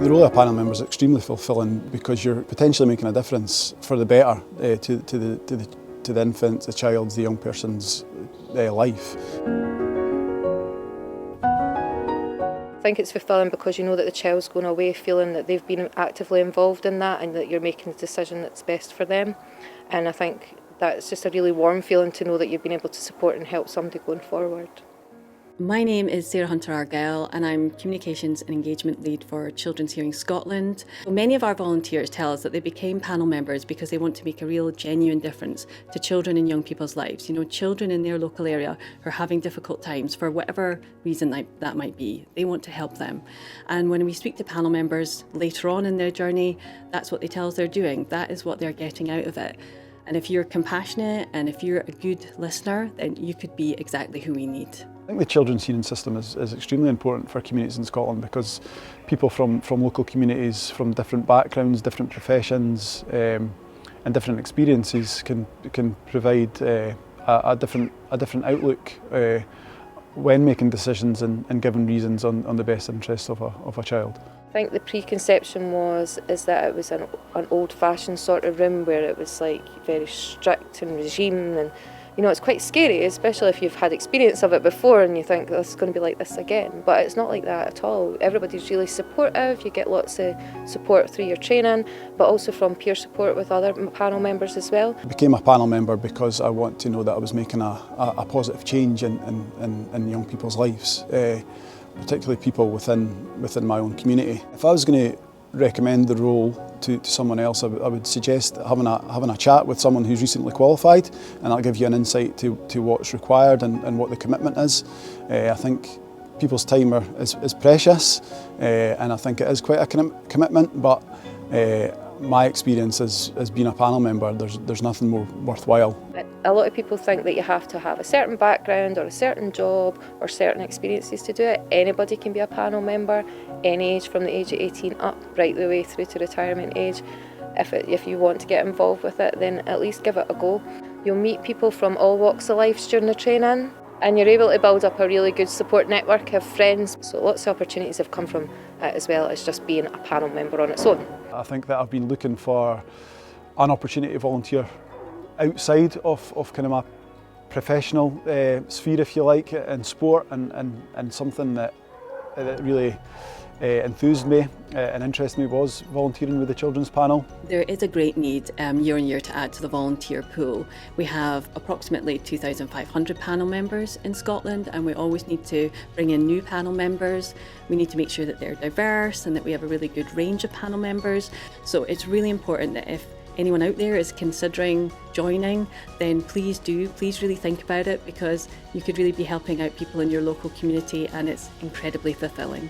The role of a panel member is extremely fulfilling because you're potentially making a difference for the better to the infant, the child, the young person's life. I think it's fulfilling because you know that the child's going away feeling that they've been actively involved in that and that you're making the decision that's best for them. And I think that's just a really warm feeling to know that you've been able to support and help somebody going forward. My name is Sarah Hunter-Argyle and I'm Communications and Engagement Lead for Children's Hearing Scotland. Many of our volunteers tell us that they became panel members because they want to make a real genuine difference to children and young people's lives. You know, children in their local area who are having difficult times for whatever reason that might be. They want to help them. And when we speak to panel members later on in their journey, that's what they tell us they're doing. That is what they're getting out of it. And if you're compassionate and if you're a good listener, then you could be exactly who we need. I think the children's hearing system is extremely important for communities in Scotland because people from local communities, from different backgrounds, different professions and different experiences can provide a different outlook when making decisions and giving reasons on the best interests of a child. I think the preconception is that it was an old-fashioned sort of room where it was like very strict and regime, and you know, it's quite scary, especially if you've had experience of it before and you think this is going to be like this again. But it's not like that at all. Everybody's really supportive. You get lots of support through your training, but also from peer support with other panel members as well. I became a panel member because I want to know that I was making a positive change in young people's lives, particularly people within my own community. If I was going to recommend the role to someone else, I would suggest having a chat with someone who's recently qualified, and that'll give you an insight to what's required and what the commitment is. I think people's time is precious, and I think it is quite a commitment, but my experience as being a panel member, there's nothing more worthwhile. A lot of people think that you have to have a certain background or a certain job or certain experiences to do it. Anybody can be a panel member, any age from the age of 18 up, right the way through to retirement age. If you want to get involved with it, then at least give it a go. You'll meet people from all walks of life during the training, and you're able to build up a really good support network of friends. So lots of opportunities have come from it as well as just being a panel member on its own. I think that I've been looking for an opportunity to volunteer outside of kind of my professional sphere, if you like, in sport, and something that really enthused me and interested me was volunteering with the children's panel. There is a great need year on year to add to the volunteer pool. We have approximately 2,500 panel members in Scotland, and we always need to bring in new panel members. We need to make sure that they're diverse and that we have a really good range of panel members. So it's really important that if anyone out there is considering joining, then please really think about it, because you could really be helping out people in your local community and it's incredibly fulfilling.